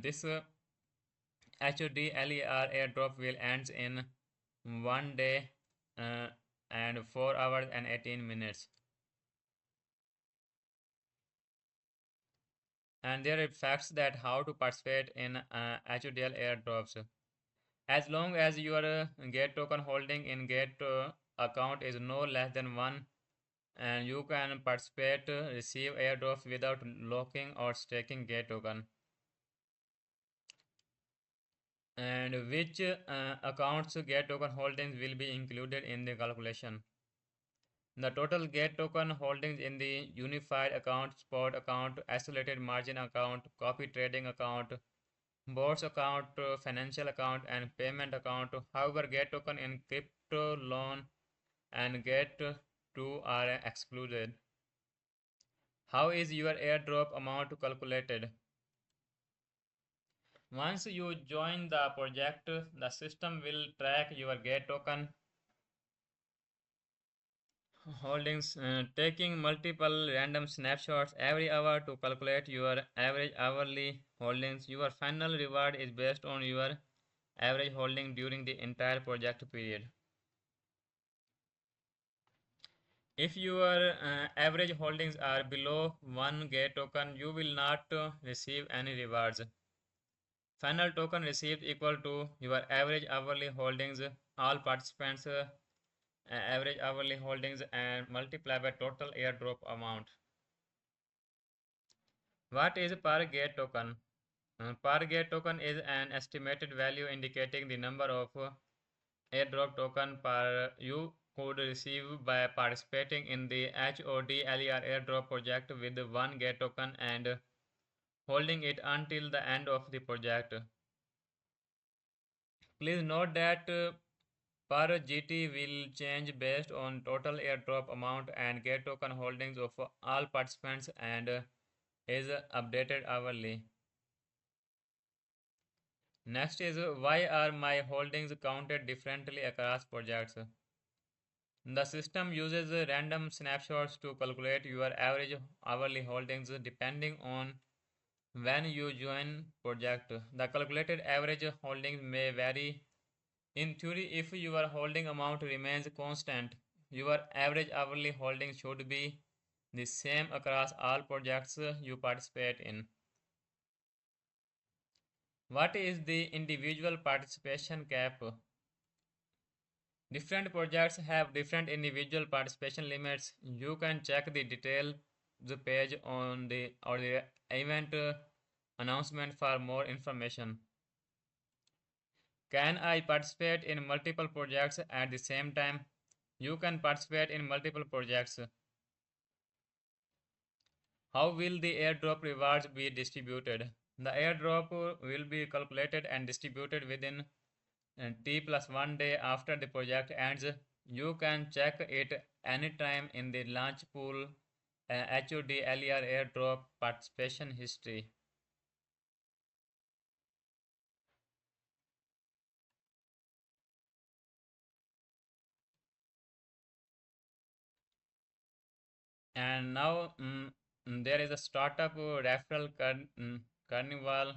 this HODLER airdrop will end in 1 day and 4 hours and 18 minutes. And there are facts that how to participate in HODL airdrops. As long as your Get token holding in Get account is no less than 1, and you can participate, receive airdrops without locking or staking Get token. And which accounts Get token holdings will be included in the calculation. The total Get token holdings in the unified account, spot account, isolated margin account, copy trading account, boards account, financial account, and payment account. However, Get token in crypto loan and Get 2 are excluded. How is your airdrop amount calculated? Once you join the project, the system will track your Get token holdings, taking multiple random snapshots every hour to calculate your average hourly holdings. Your final reward is based on your average holding during the entire project period. If your average holdings are below 1 Get token, you will not receive any rewards. Final token received equal to your average hourly holdings, all participants' average hourly holdings, and multiply by total airdrop amount. What is per Get token? Per Get token is an estimated value indicating the number of airdrop token per you could receive by participating in the HODLER airdrop project with 1 Get token and holding it until the end of the project. Please note that per GT will change based on total airdrop amount and Get token holdings of all participants and is updated hourly. Next is why are my holdings counted differently across projects? The system uses random snapshots to calculate your average hourly holdings depending on when you join project. The calculated average holdings may vary In theory, if your holding amount remains constant, your average hourly holding should be the same across all projects you participate in. What is the individual participation cap? Different projects have different individual participation limits. You can check the details page on the event announcement for more information. Can I participate in multiple projects at the same time? You can participate in multiple projects. How will the airdrop rewards be distributed? The airdrop will be calculated and distributed within T plus 1 day after the project ends. You can check it anytime in the launch pool HODLER airdrop participation history. And now there is a startup carnival.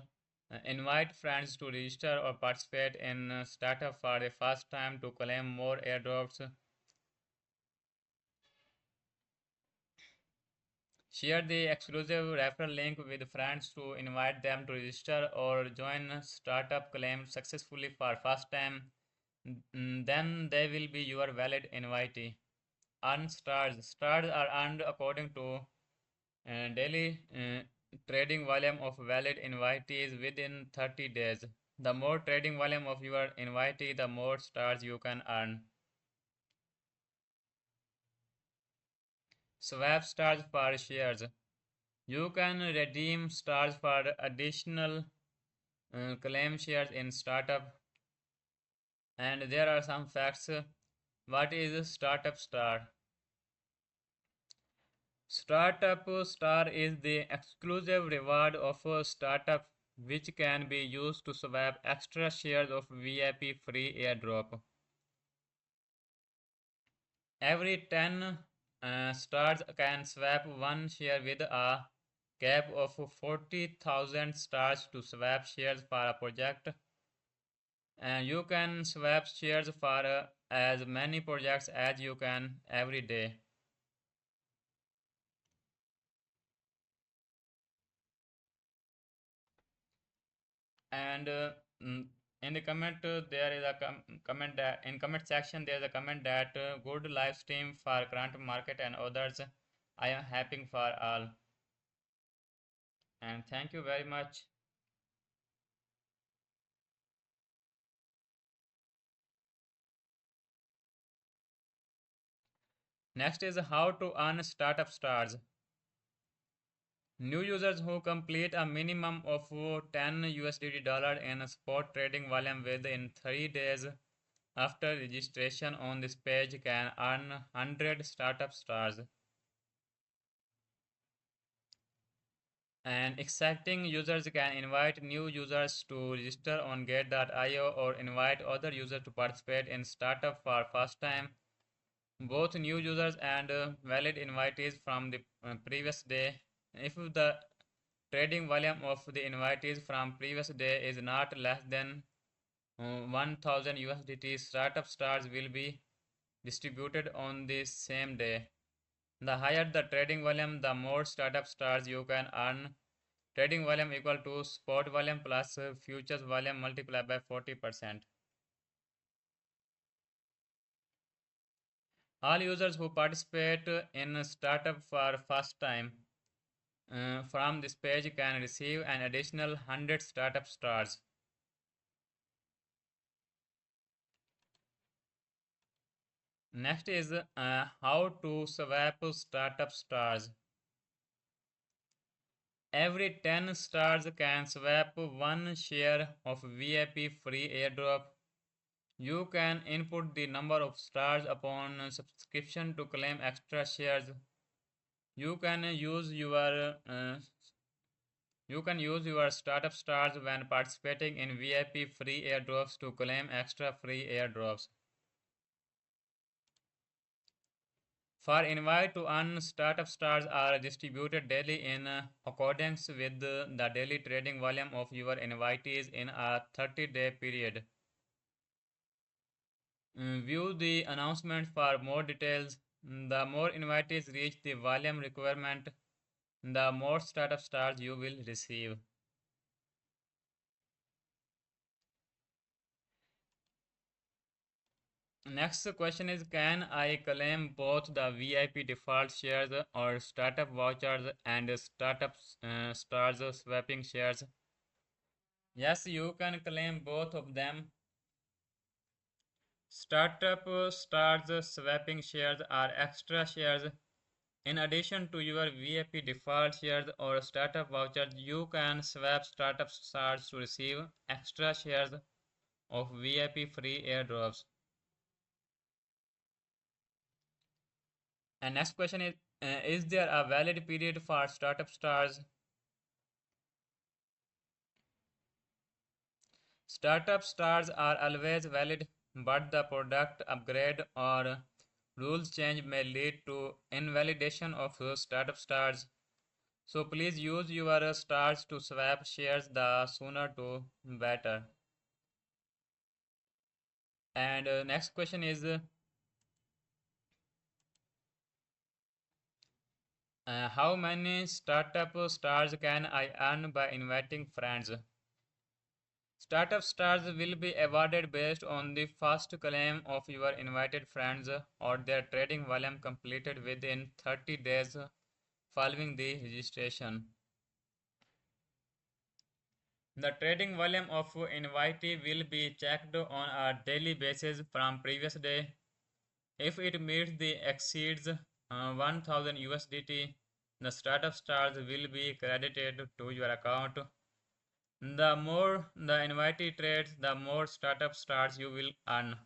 Invite friends to register or participate in startup for the first time to claim more airdrops. Share the exclusive referral link with friends to invite them to register or join startup claim successfully for first time. Then they will be your valid invitee. Earn stars. Stars are earned according to daily trading volume of valid invitees within 30 days. The more trading volume of your invitee, the more stars you can earn. Swap stars for shares. You can redeem stars for additional claim shares in startup. And there are some facts. What is a startup star? Startup star is the exclusive reward of a startup which can be used to swap extra shares of VIP free airdrop. Every 10 stars can swap one share with a cap of 40,000 stars to swap shares for a project. And you can swap shares for as many projects as you can every day. And in the comment there is a comment that in comment section there is a comment that good live stream for current market and others. I am happy for all, and thank you very much. Next is how to earn startup stars. New users who complete a minimum of 10 USD dollar in spot trading volume within 3 days after registration on this page can earn 100 startup stars. And exciting users can invite new users to register on get.io or invite other users to participate in startup for first time. Both new users and valid invitees from the previous day. If the trading volume of the invitees from previous day is not less than 1000 USDT, startup stars will be distributed on the same day. The higher the trading volume, the more startup stars you can earn. Trading volume equal to spot volume plus futures volume multiplied by 40%. All users who participate in startup for first time from this page can receive an additional 100 startup stars. Next is how to swap startup stars. Every 10 stars can swap one share of VIP free airdrop. You can input the number of stars upon subscription to claim extra shares. You can use your startup stars when participating in VIP free airdrops to claim extra free airdrops. For invite to earn, startup stars are distributed daily in accordance with the daily trading volume of your invitees in a 30-day period. View the announcement for more details. The more invitees reach the volume requirement, the more startup stars you will receive. Next question is, can I claim both the VIP default shares or startup vouchers and startup stars swapping shares? Yes, you can claim both of them. Startup stars swapping shares are extra shares. In addition to your VIP default shares or startup vouchers, you can swap startup stars to receive extra shares of VIP free airdrops. And next question is there a valid period for startup stars? Startup stars are always valid, but the product upgrade or rules change may lead to invalidation of startup stars. So please use your stars to swap shares, the sooner to better. And next question is how many startup stars can I earn by inviting friends? Startup stars will be awarded based on the first claim of your invited friends or their trading volume completed within 30 days following the registration. The trading volume of invitee will be checked on a daily basis from previous day. If it meets the exceeds 1000 USDT, the startup stars will be credited to your account. The more the invitee trades, the more startup stars you will earn.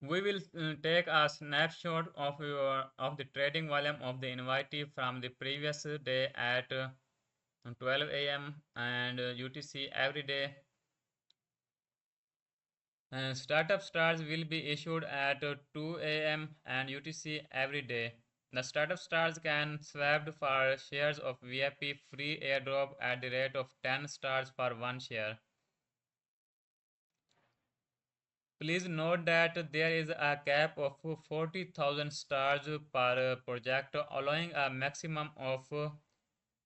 We will take a snapshot of the trading volume of the invitee from the previous day at 12 a.m. and UTC every day. Startup stars will be issued at 2 a.m. and UTC every day. The startup stars can swapped for shares of VIP free airdrop at the rate of 10 stars for one share. Please note that there is a cap of 40,000 stars per project, allowing a maximum of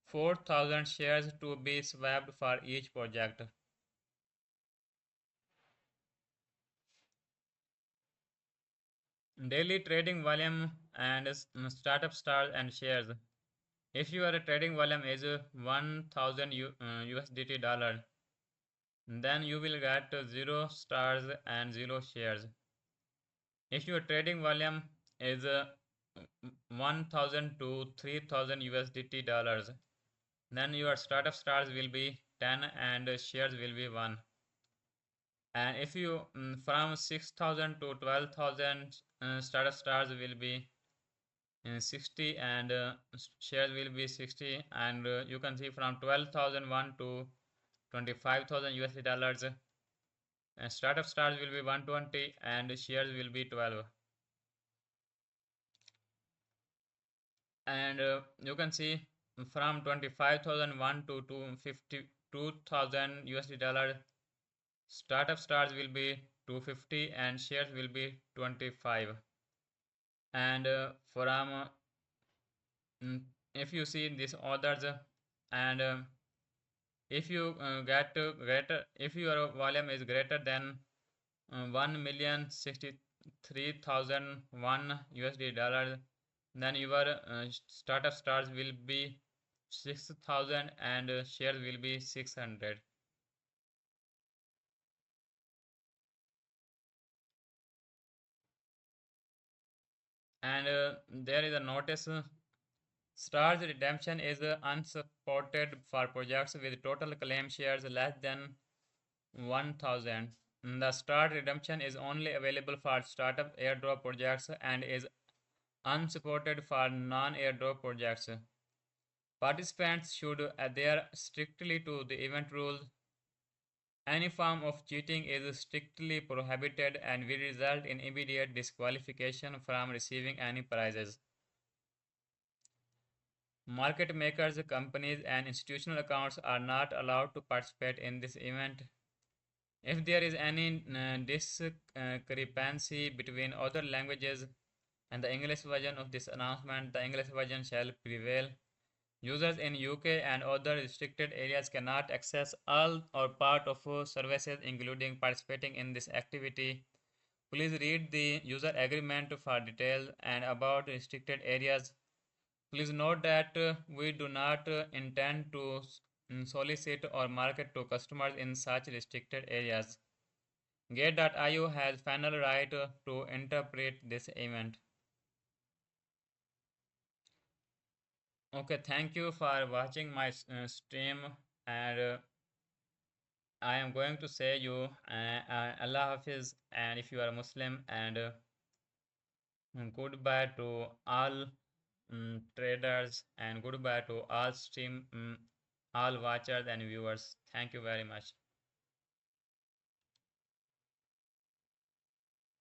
4,000 shares to be swapped for each project. Daily trading volume and startup stars and shares. If your trading volume is 1000 USDT dollar, then you will get 0 stars and 0 shares. If your trading volume is 1000 to 3000 USDT dollars, then your startup stars will be 10 and shares will be 1. And if you from 6000 to 12,000 startup stars will be 60 and shares will be 60, and you can see from 12,001 to 25,000 USD dollars, startup stars will be 120 and shares will be 12. And you can see from 25,001 to 252,000 USD dollar, startup stars will be 250 and shares will be 25. And from if you see this others and if you get greater, if your volume is greater than 1,063,001 USD dollars, then your startup stars will be 6,000 and shares will be 600. And there is a notice, stars redemption is unsupported for projects with total claim shares less than 1000. The star redemption is only available for startup airdrop projects and is unsupported for non-airdrop projects. Participants should adhere strictly to the event rules. Any form of cheating is strictly prohibited and will result in immediate disqualification from receiving any prizes. Market makers, companies, and institutional accounts are not allowed to participate in this event. If there is any discrepancy between other languages and the English version of this announcement, the English version shall prevail. Users in UK and other restricted areas cannot access all or part of services including participating in this activity. Please read the user agreement for details and about restricted areas. Please note that we do not intend to solicit or market to customers in such restricted areas. Gate.io has final right to interpret this event. Okay, thank you for watching my stream, and I am going to say you Allah Hafiz, and if you are Muslim, and goodbye to all traders, and goodbye to all stream all watchers and viewers. Thank you very much.